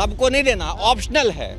सबको नहीं देना, ऑप्शनल है।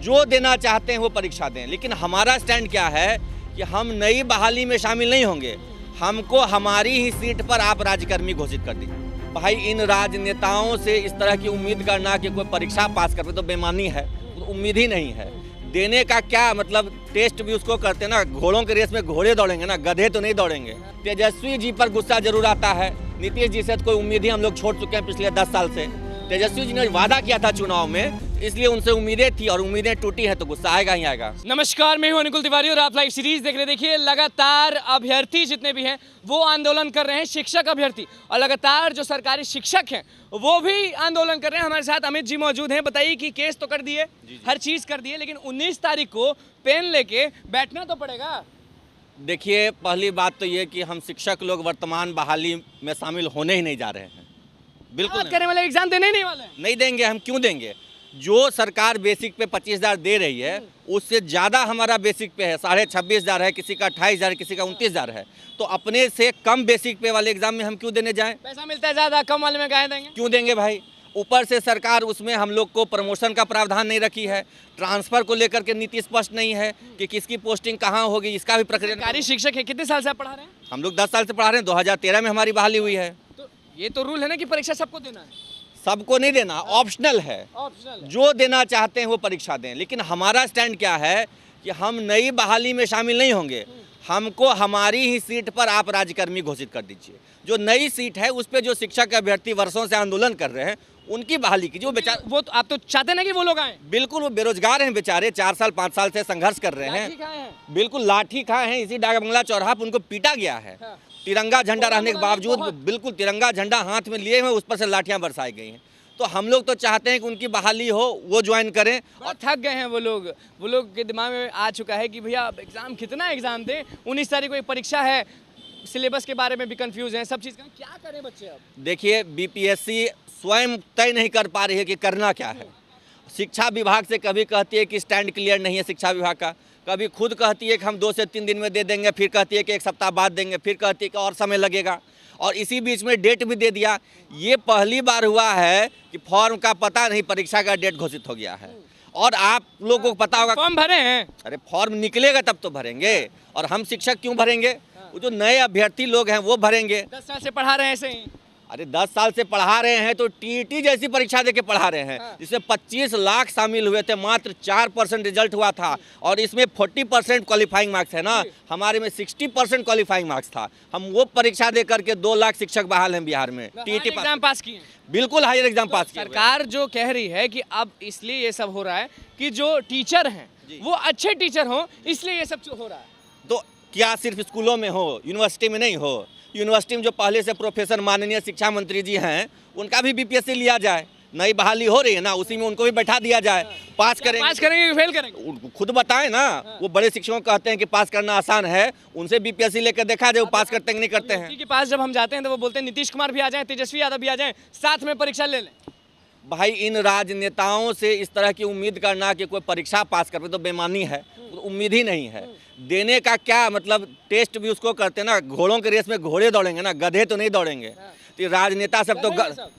जो देना चाहते हैं वो परीक्षा दें, लेकिन हमारा स्टैंड क्या है कि हम नई बहाली में शामिल नहीं होंगे। हमको हमारी ही सीट पर आप राज्यकर्मी घोषित कर दीजिए। भाई इन राजनेताओं से इस तरह की उम्मीद करना कि कोई परीक्षा पास कर तो बेमानी है, उम्मीद ही नहीं है। देने का क्या मतलब, टेस्ट भी उसको करते ना, घोड़ों के रेस में घोड़े दौड़ेंगे ना, गधे तो नहीं दौड़ेंगे। तेजस्वी जी पर गुस्सा जरूर आता है, नीतीश जी से तो कोई उम्मीद ही हम लोग छोड़ चुके हैं पिछले 10 साल से। तेजस्वी जी ने वादा किया था चुनाव में, इसलिए उनसे उम्मीदें थी और उम्मीदें टूटी हैं, तो गुस्सा आएगा ही आएगा। नमस्कार, मैं हूं अनुकुल तिवारी और आप लाइव सीरीज देख रहे हैं। देखिए, लगातार अभ्यर्थी जितने भी हैं वो आंदोलन कर रहे हैं, शिक्षक अभ्यर्थी, और लगातार जो सरकारी शिक्षक हैं वो भी आंदोलन कर रहे हैं। हमारे साथ अमित जी मौजूद हैं। बताइए कि केस तो कर दिए, हर चीज कर दिए, लेकिन 19 तारीख को पेन लेके बैठना तो पड़ेगा। देखिए, पहली बात तो ये कि हम शिक्षक लोग वर्तमान बहाली में शामिल होने ही नहीं जा रहे हैं। बिल्कुल करने वाले एग्जाम देने ही नहीं वाले हैं। नहीं देंगे। हम क्यों देंगे? जो सरकार बेसिक पे 25,000 दे रही है उससे ज़्यादा हमारा बेसिक पे है, 26,500 है, किसी का 28,000, किसी का 29,000 है। तो अपने से कम बेसिक पे वाले एग्जाम में हम क्यों देने जाएं? पैसा मिलता है ज़्यादा, कम वाले में काहे देंगे? क्यों देंगे भाई? ऊपर से सरकार उसमें हम लोग को प्रमोशन का प्रावधान नहीं रखी है, ट्रांसफर को लेकर के नीति स्पष्ट नहीं है कि किसकी पोस्टिंग कहाँ होगी, इसका भी प्रक्रिया। सरकारी शिक्षक है, कितने साल से आप पढ़ा रहे हैं? हम लोग 10 साल से पढ़ा रहे हैं, 2013 में हमारी बहाली हुई है। तो ये तो रूल है ना कि परीक्षा सबको देना है। सबको नहीं देना, ऑप्शनल है। जो देना चाहते हैं वो परीक्षा दें, लेकिन हमारा स्टैंड क्या है कि हम नई बहाली में शामिल नहीं होंगे। हमको हमारी ही सीट पर आप राज्यकर्मी घोषित कर दीजिए। जो नई सीट है उस पर जो शिक्षक अभ्यर्थी वर्षों से आंदोलन कर रहे हैं उनकी बहाली कीजिए। वो बेचारे, वो तो आप तो चाहते ना कि वो लोग आए। बिल्कुल, वो बेरोजगार हैं बेचारे, 4 साल 5 साल से संघर्ष कर रहे हैं। बिल्कुल लाठी खाए हैं, इसी डाक बंगला चौराहा पर उनको पीटा गया है। तिरंगा झंडा रहने के बावजूद, बिल्कुल तिरंगा झंडा हाथ में लिए हुए उस पर से लाठियां बरसाई गई हैं। तो हम लोग तो चाहते हैं कि उनकी बहाली हो, वो ज्वाइन करें। और थक गए हैं वो लोग के दिमाग में आ चुका है कि भैया एग्जाम कितना एग्जाम दें, 19 तारीख को एक परीक्षा है, सिलेबस के बारे में भी कंफ्यूज हैं, सब चीज़ का क्या करें बच्चे अब? देखिए, बीपीएससी स्वयं तय नहीं कर पा रही है कि करना क्या है। शिक्षा विभाग से कभी कहती है कि स्टैंड क्लियर नहीं है शिक्षा विभाग का, कभी खुद कहती है कि हम 2 से 3 दिन में दे देंगे, फिर कहती है कि 1 सप्ताह बाद देंगे, फिर कहती है कि और समय लगेगा, और इसी बीच में डेट भी दे दिया। ये पहली बार हुआ है कि फॉर्म का पता नहीं, परीक्षा का डेट घोषित हो गया है। और आप लोगों को पता होगा, फॉर्म भरे हैं? अरे फॉर्म निकलेगा तब तो भरेंगे, और हम शिक्षक क्यों भरेंगे? वो जो नए अभ्यर्थी लोग हैं वो भरेंगे। 10 साल से पढ़ा रहे हैं ऐसे ही। अरे 10 साल से पढ़ा रहे हैं तो टीईटी जैसी परीक्षा देके पढ़ा रहे हैं, जिसमें 25 लाख शामिल हुए थे, मात्र 4% रिजल्ट हुआ था, और इसमें 40% क्वालिफाइंग मार्क्स है ना, हमारे में 60% क्वालिफाइंग मार्क्स था। हम वो परीक्षा दे करके 2 लाख शिक्षक बहाल हैं बिहार में। टीईटी एग्जाम पास किए, बिल्कुल हायर एग्जाम पास किए। सरकार जो कह रही है कि अब इसलिए ये सब हो रहा है कि जो टीचर हैं वो अच्छे टीचर हों, इसलिए ये सब हो रहा है। तो क्या सिर्फ स्कूलों में हो, यूनिवर्सिटी में नहीं हो? यूनिवर्सिटी में जो पहले से प्रोफेसर माननीय शिक्षा मंत्री जी हैं उनका भी बीपीएससी लिया जाए। नई बहाली हो रही है ना, उसी में उनको भी बैठा दिया जाए। पास करेंगे कि फेल करेंगे? खुद बताएं ना। वो बड़े शिक्षकों कहते हैं कि पास करना आसान है, उनसे बीपीएससी लेकर देखा जाए वो पास करते हैं कि नहीं करते हैं। के पास जब हम जाते हैं तो वो बोलते हैं नीतीश कुमार भी आ जाए, तेजस्वी यादव भी आ जाए, साथ में परीक्षा ले लें। भाई इन राजनेताओं से इस तरह की उम्मीद करना कि कोई परीक्षा पास कर तो बेमानी है, उम्मीद ही नहीं है। देने का क्या मतलब, टेस्ट भी उसको करते ना, घोड़ों के रेस में घोड़े दौड़ेंगे ना, गधे तो नहीं दौड़ेंगे। तो राजनेता सब तो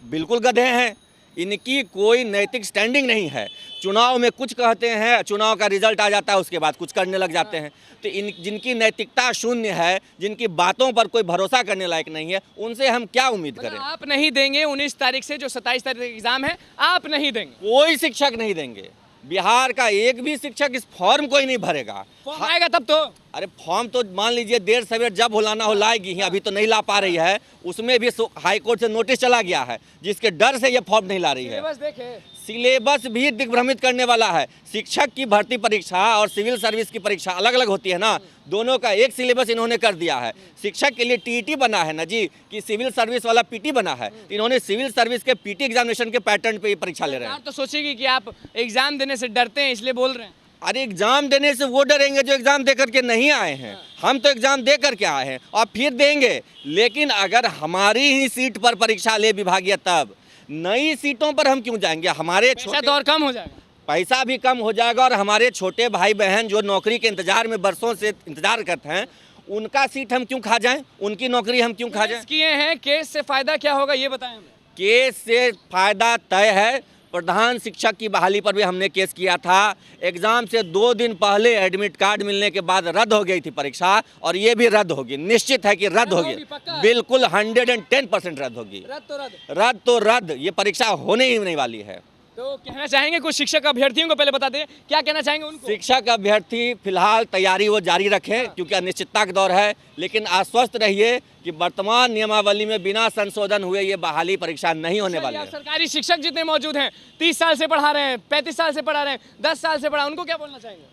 बिल्कुल गधे हैं, इनकी कोई नैतिक स्टैंडिंग नहीं है। चुनाव में कुछ कहते हैं, चुनाव का रिजल्ट आ जाता है, उसके बाद कुछ करने लग जाते हैं। तो जिनकी नैतिकता शून्य है, जिनकी बातों पर कोई भरोसा करने लायक नहीं है, उनसे हम क्या उम्मीद करें? आप नहीं देंगे 19 तारीख से, जो 27 तारीख एग्जाम है, आप नहीं देंगे? कोई शिक्षक नहीं देंगे। बिहार का एक भी शिक्षक इस फॉर्म को ही नहीं भरेगा। फॉर्म आएगा तब तो। अरे फॉर्म तो मान लीजिए देर सवेर जब बुलाना हो लाएगी ही, अभी तो नहीं ला पा रही है। उसमें भी हाई कोर्ट से नोटिस चला गया है, जिसके डर से ये फॉर्म नहीं ला रही है। सिलेबस भी दिग्भ्रमित करने वाला है। शिक्षक की भर्ती परीक्षा और सिविल सर्विस की परीक्षा अलग अलग होती है ना, दोनों का एक सिलेबस इन्होंने कर दिया है। शिक्षक के लिए टीईटी बना है ना जी, कि सिविल सर्विस वाला पीटी बना है। इन्होंने सिविल सर्विस के पीटी एग्जामिनेशन के पैटर्न पे ये परीक्षा ले रहे हैं। तो सोचिए कि आप एग्जाम देने से डरते हैं इसलिए बोल रहे हैं। अरे एग्जाम देने से वो डरेंगे जो एग्जाम दे करके नहीं आए हैं। हम तो एग्जाम दे करके आए हैं और फिर देंगे, लेकिन अगर हमारी ही सीट पर परीक्षा ले विभागीय, तब नई सीटों पर हम क्यों जाएंगे? हमारे पैसा तो और कम हो जाएगा, पैसा भी कम हो जाएगा, और हमारे छोटे भाई बहन जो नौकरी के इंतजार में बरसों से इंतजार करते हैं, उनका सीट हम क्यों खा जाएं? उनकी नौकरी हम क्यों खा जाएं? किए हैं, केस से फायदा क्या होगा ये बताएं हमें। केस से फायदा तय है, प्रधान शिक्षक की बहाली पर भी हमने केस किया था। एग्ज़ाम से 2 दिन पहले एडमिट कार्ड मिलने के बाद रद्द हो गई थी परीक्षा, और ये भी रद्द होगी, निश्चित है कि रद्द होगी, बिल्कुल 110% रद्द होगी। रद्द तो रद्द, ये परीक्षा होने ही नहीं वाली है। तो कहना चाहेंगे कुछ शिक्षक अभ्यर्थियों को, पहले बता दें क्या कहना चाहेंगे उनको? शिक्षक अभ्यर्थी फिलहाल तैयारी वो जारी रखें, क्योंकि अनिश्चितता का दौर है, लेकिन आश्वस्त रहिए कि वर्तमान नियमावली में बिना संशोधन हुए ये बहाली परीक्षा नहीं होने वाली है। सरकारी शिक्षक जितने मौजूद हैं, 30 साल से पढ़ा रहे हैं, 35 साल से पढ़ा रहे हैं, 10 साल से पढ़ा, उनको क्या बोलना चाहेंगे?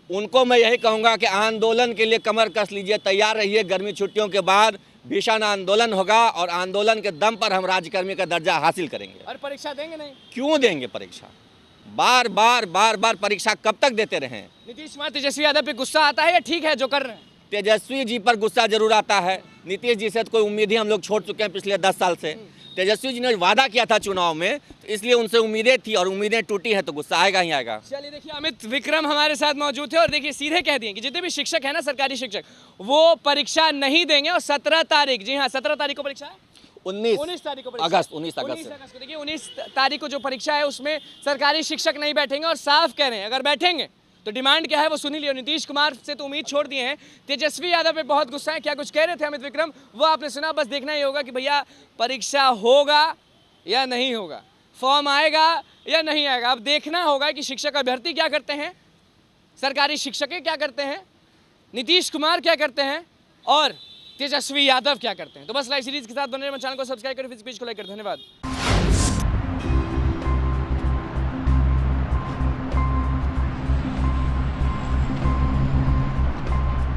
उनको मैं यही कहूँगा कि आंदोलन के लिए कमर कस लीजिए, तैयार रहिए। गर्मी छुट्टियों के बाद भीषण आंदोलन होगा, और आंदोलन के दम पर हम राज्यकर्मी का दर्जा हासिल करेंगे। और परीक्षा देंगे नहीं? क्यों देंगे परीक्षा? बार बार परीक्षा कब तक देते रहें? नीतीश कुमार तेजस्वी यादव पे गुस्सा आता है या ठीक है जो कर रहे हैं? तेजस्वी जी पर गुस्सा जरूर आता है। नीतीश जी से तो कोई उम्मीद ही हम लोग छोड़ चुके हैं पिछले 10 साल से। तेजस्वी जी ने वादा किया था चुनाव में, तो इसलिए उनसे उम्मीदें थी, और उम्मीदें टूटी हैं, तो गुस्सा आएगा ही आएगा। चलिए देखिए, अमित विक्रम हमारे साथ मौजूद थे, और देखिए सीधे कह दिए कि जितने भी शिक्षक हैं ना, सरकारी शिक्षक, वो परीक्षा नहीं देंगे। और 17 तारीख, जी हाँ 17 तारीख को परीक्षा है, 19 तारीख को अगस्त 19 अगस्त को। देखिए 19 तारीख को जो परीक्षा है उसमें सरकारी शिक्षक नहीं बैठेंगे, और साफ कह रहे हैं अगर बैठेंगे तो डिमांड क्या है वो सुन ही लियो। नीतीश कुमार से तो उम्मीद छोड़ दिए हैं, तेजस्वी यादव पे बहुत गुस्सा है। क्या कुछ कह रहे थे अमित विक्रम, वो आपने सुना। बस देखना ही होगा कि भैया परीक्षा होगा या नहीं होगा, फॉर्म आएगा या नहीं आएगा। अब देखना होगा कि शिक्षक अभ्यर्थी क्या करते हैं, सरकारी शिक्षक क्या करते हैं, नीतीश कुमार क्या करते हैं, और तेजस्वी यादव क्या करते हैं। तो बस लाइव सीरीज के साथ बने रहिए, चैनल को सब्सक्राइब करें, फिर स्पीच को लाइक करें। धन्यवाद।